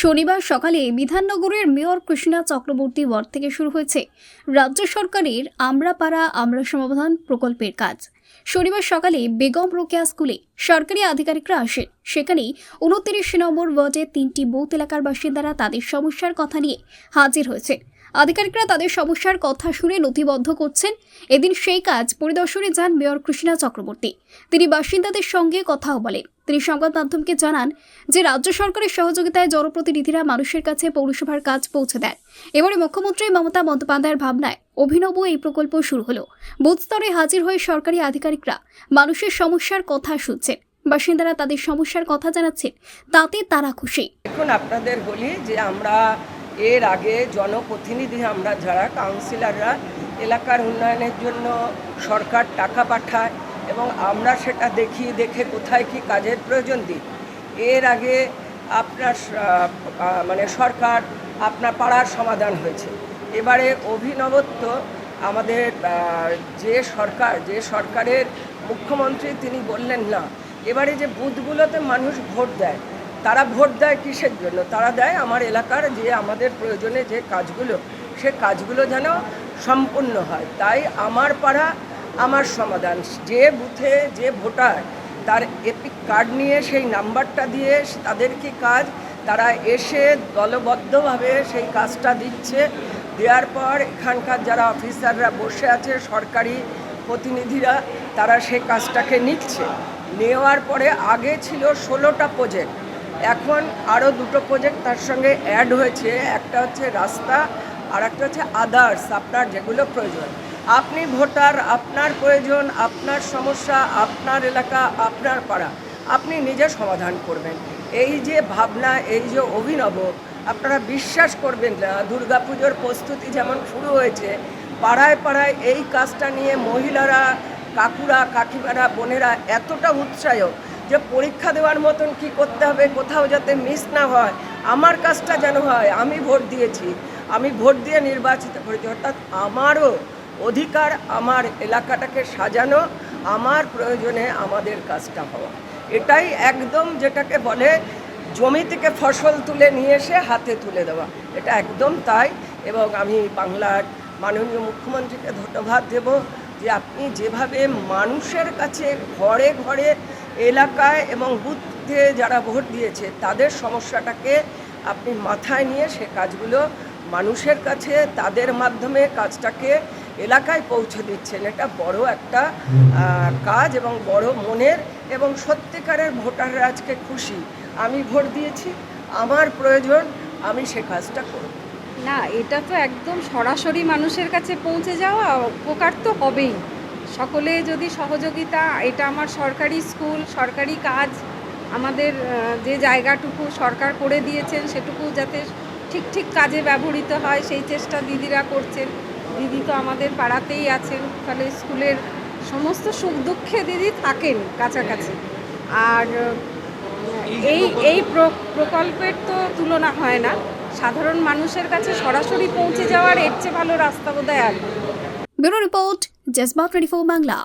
শনিবার সকালে বিধাননগরের mayor Krishna Chakraborty word থেকে শুরু হয়েছে রাজ্য সরকারের আমরা পাড়া আমরা সমাধান প্রকল্পের কাজ। শনিবার সকালে বেগম রোকেয়া স্কুলে সরকারি আধিকারিকরা আসেন। সেখানেই 29 নম্বর ওয়ার্ডে 3টি বুথ এলাকার বাসিন্দারা তাদের সমস্যার কথা নিয়ে হাজির হয়েছে। আধিকারিকরা তাদের সমস্যার কথা শুনে নথিবদ্ধ করছেন। এদিন সেই কাজ পরিদর্শনে যান মেয়র কৃষ্ণা চক্রবর্তী। তিনি বাসিন্দাদের সঙ্গে কথাও বলেন। তিনি সংবাদ মাধ্যমকে জানান যে রাজ্য সরকারের সহযোগিতায় জনপ্রতিনিধিরা মানুষের কাছে পৌরসভার কাজ পৌঁছে দেন। এবারে মুখ্যমন্ত্রী মমতা বন্দ্যোপাধ্যায়ের ভাবনায় অভিনব এই প্রকল্প শুরু হলো। বুথ স্তরে হাজির হয়ে সরকারি আধিকারিকরা মানুষের সমস্যার কথা শুনছেন। বাসিন্দারা তাদের সমস্যার কথা জানাচ্ছেন, তাতে তারা খুশি। এখন আপনাদের বলি যে আমরা এর আগে জনপ্রতিনিধি আমরা যারা কাউন্সিলররা এলাকার উন্নয়নের জন্য সরকার টাকা পাঠায় এবং আমরা সেটা দেখে কোথায় কি কাজের প্রয়োজন দিই। এর আগে আপনার সরকার আপনার পাড়ার সমাধান হয়েছে। এবারে অভিনবত্ব আমাদের যে সরকারের মুখ্যমন্ত্রী তিনি বললেন না, এবারে যে বুথগুলোতে মানুষ ভোট দেয়, তারা ভোট দেয় কিসের জন্য? তারা দেয় আমার এলাকার যে আমাদের প্রয়োজনে যে কাজগুলো, সে কাজগুলো যেন সম্পূর্ণ হয়। তাই আমার পাড়া আমার সমাধান, যে বুথে যে ভোটার তার এপিক কার্ড নিয়ে সেই নাম্বারটা দিয়ে তাদের কি কাজ, তারা এসে দলবদ্ধভাবে সেই কাজটা দিচ্ছে। দেওয়ার পর এখানকার যারা অফিসাররা বসে আছে, সরকারি প্রতিনিধিরা, তারা সেই কাজটাকে নিচ্ছে। নেওয়ার পরে আগে ছিল 16টা প্রজেক্ট, এখন আরও 2টো প্রজেক্ট তার সঙ্গে অ্যাড হয়েছে। একটা হচ্ছে রাস্তা আর একটা হচ্ছে আদার্স, আপনার যেগুলো প্রয়োজন। আপনি ভোটার, আপনার প্রয়োজন, আপনার সমস্যা, আপনার এলাকা, আপনার পাড়া, আপনি নিজে সমাধান করবেন। এই যে ভাবনা, এই যে অভিনব, আপনারা বিশ্বাস করবেন না। দুর্গাপুজোর প্রস্তুতি যেমন শুরু হয়েছে, পাড়ায় পাড়ায় এই কাজটা নিয়ে মহিলারা, কাকুরা, কাকিমারা, বোনেরা এতটা উৎসাহ যে পরীক্ষা দেওয়ার মতন কি করতে হবে, কোথাও যাতে মিস না হয়, আমার কাজটা যেন হয়। আমি ভোট দিয়েছি, আমি ভোট দিয়ে নির্বাচিত করেছি, অর্থাৎ আমারও অধিকার আমার এলাকাটাকে সাজানো, আমার প্রয়োজনে আমাদের কাজটা হওয়া। এটাই একদম যেটাকে বলে জমি থেকে ফসল তুলে নিয়ে এসে হাতে তুলে দেওয়া, এটা একদম তাই। এবং আমি বাংলার মাননীয় মুখ্যমন্ত্রীকে ধন্যবাদ দেব যে আপনি যেভাবে মানুষের কাছে ঘরে ঘরে এলাকায় এবং বুথে যারা ভোট দিয়েছে তাদের সমস্যাটাকে আপনি মাথায় নিয়ে সে কাজগুলো মানুষের কাছে তাদের মাধ্যমে কাজটাকে এলাকায় পৌঁছে দিচ্ছেন। এটা বড় একটা কাজ এবং বড় মনের, এবং সত্যিকারের ভোটাররা আজকে খুশি। আমি ভোট দিয়েছি, আমার প্রয়োজন, আমি সে কাজটা করব। না, এটা তো একদম সরাসরি মানুষের কাছে পৌঁছে যাওয়া, উপকার তো হবেই। সকলে যদি সহযোগিতা, এটা আমার সরকারি স্কুল, সরকারি কাজ, আমাদের যে জায়গাটুকু সরকার করে দিয়েছেন সেটুকু যাতে ঠিক কাজে ব্যবহৃত হয় সেই চেষ্টা দিদিরা করছেন। দিদি তো আমাদের পাড়াতেই আছেন, ফলে স্কুলের সমস্ত সুখ দুঃখে দিদি থাকেন কাছাকাছি। আর এই প্রকল্পের তো তুলনা হয় না। সাধারণ মানুষের কাছে সরাসরি পৌঁছে যাওয়ার এর চেয়ে ভালো রাস্তা বোধহয় আর। ব্যুরো রিপোর্ট, জজবা 24 বাংলা।